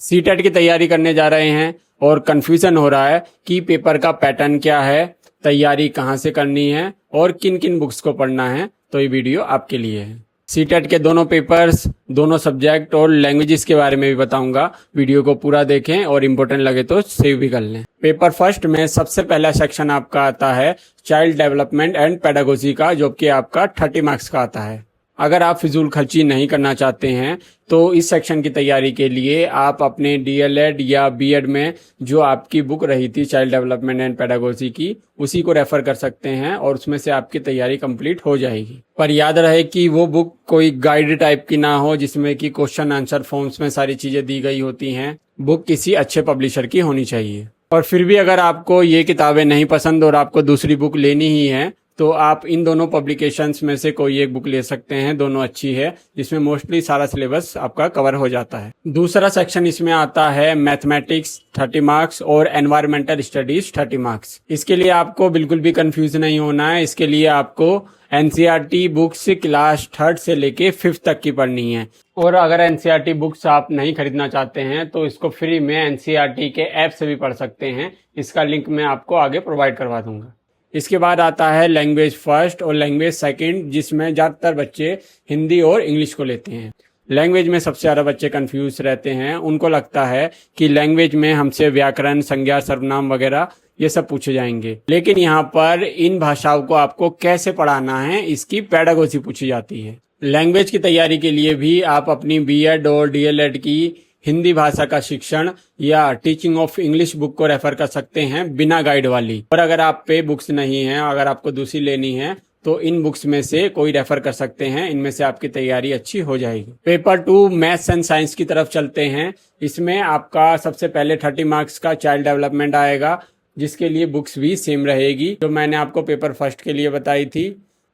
CTET की तैयारी करने जा रहे हैं और कंफ्यूजन हो रहा है कि पेपर का पैटर्न क्या है, तैयारी कहाँ से करनी है और किन किन बुक्स को पढ़ना है, तो ये वीडियो आपके लिए है। सीटेट के दोनों पेपर्स, दोनों सब्जेक्ट और लैंग्वेजेस के बारे में भी बताऊंगा। वीडियो को पूरा देखें और इम्पोर्टेंट लगे तो सेव भी कर लें। पेपर फर्स्ट में सबसे पहला सेक्शन आपका आता है चाइल्ड डेवलपमेंट एंड पेडागोजी का, जो कि आपका 30 मार्क्स का आता है। अगर आप फिजूल खर्ची नहीं करना चाहते हैं तो इस सेक्शन की तैयारी के लिए आप अपने डीएलएड या बीएड में जो आपकी बुक रही थी चाइल्ड डेवलपमेंट एंड पेडागोजी की, उसी को रेफर कर सकते हैं और उसमें से आपकी तैयारी कंप्लीट हो जाएगी। पर याद रहे कि वो बुक कोई गाइड टाइप की ना हो जिसमें कि क्वेश्चन आंसर फॉर्म्स में सारी चीजें दी गई होती हैं। बुक किसी अच्छे पब्लिशर की होनी चाहिए। और फिर भी अगर आपको ये किताबें नहीं पसंद और आपको दूसरी बुक लेनी ही है तो आप इन दोनों पब्लिकेशंस में से कोई एक बुक ले सकते हैं। दोनों अच्छी है, जिसमें मोस्टली सारा सिलेबस आपका कवर हो जाता है। दूसरा सेक्शन इसमें आता है मैथमेटिक्स 30 मार्क्स और एनवायरमेंटल स्टडीज 30 मार्क्स। इसके लिए आपको बिल्कुल भी कंफ्यूज नहीं होना है। इसके लिए आपको एनसीईआरटी बुक्स क्लास 3rd से लेके 5th तक की पढ़नी है। और अगर एनसीईआरटी बुक्स आप नहीं खरीदना चाहते हैं तो इसको फ्री में एनसीईआरटी के ऐप से भी पढ़ सकते हैं। इसका लिंक मैं आपको आगे प्रोवाइड करवा दूंगा। इसके बाद आता है लैंग्वेज फर्स्ट और लैंग्वेज सेकंड, जिसमें ज़्यादातर बच्चे हिंदी और इंग्लिश को लेते हैं। लैंग्वेज में सबसे ज़्यादा बच्चे कंफ्यूज रहते हैं। उनको लगता है कि लैंग्वेज में हमसे व्याकरण, संज्ञा, सर्वनाम वगैरह ये सब पूछे जाएंगे, लेकिन यहाँ पर इन भाषाओं को आपको कैसे पढ़ाना है इसकी पेडागोजी पूछी जाती है। लैंग्वेज की तैयारी के लिए भी आप अपनी बीएड और डीएलएड की हिंदी भाषा का शिक्षण या टीचिंग ऑफ इंग्लिश बुक को रेफर कर सकते हैं बिना गाइड वाली। और अगर आप पे बुक्स नहीं हैं, अगर आपको दूसरी लेनी है तो इन बुक्स में से कोई रेफर कर सकते हैं। इनमें से आपकी तैयारी अच्छी हो जाएगी। पेपर 2 मैथ्स एंड साइंस की तरफ चलते हैं। इसमें आपका सबसे पहले 30 मार्क्स का चाइल्ड डेवलपमेंट आएगा, जिसके लिए बुक्स भी सेम रहेगी जो मैंने आपको पेपर फर्स्ट के लिए बताई थी।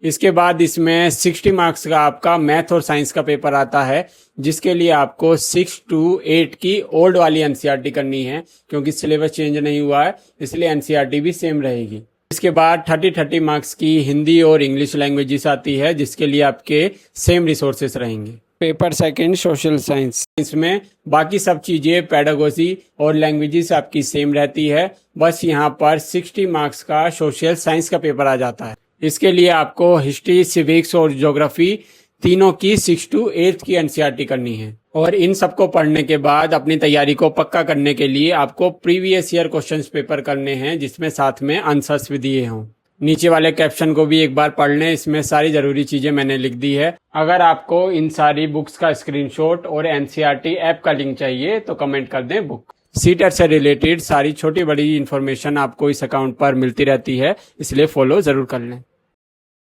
इसके बाद इसमें 60 मार्क्स का आपका मैथ और साइंस का पेपर आता है, जिसके लिए आपको 6 to 8 की ओल्ड वाली एनसीईआरटी करनी है, क्योंकि सिलेबस चेंज नहीं हुआ है, इसलिए एनसीईआरटी भी सेम रहेगी। इसके बाद 30 मार्क्स की हिंदी और इंग्लिश लैंग्वेजेस आती है, जिसके लिए आपके सेम रिसोर्सेस रहेंगे। पेपर सेकंड सोशल साइंस, इसमें बाकी सब चीज़ें पेडागोजी और लैंग्वेजेस आपकी सेम रहती है। बस यहाँ पर 60 मार्क्स का सोशल साइंस का पेपर आ जाता है। इसके लिए आपको हिस्ट्री, सिविक्स और ज्योग्राफी तीनों की 6 to 8 की एनसीईआरटी करनी है। और इन सबको पढ़ने के बाद अपनी तैयारी को पक्का करने के लिए आपको प्रीवियस ईयर क्वेश्चंस पेपर करने हैं, जिसमें साथ में आंसर्स भी दिए हों। नीचे वाले कैप्शन को भी एक बार पढ़ लें, इसमें सारी जरूरी चीजें मैंने लिख दी है। अगर आपको इन सारी बुक्स का स्क्रीनशॉट और एनसीईआरटी ऐप का लिंक चाहिए तो कमेंट कर दें बुक। सीटेट से रिलेटेड सारी छोटी बड़ी इन्फॉर्मेशन आपको इस अकाउंट पर मिलती रहती है, इसलिए फॉलो जरूर कर लें।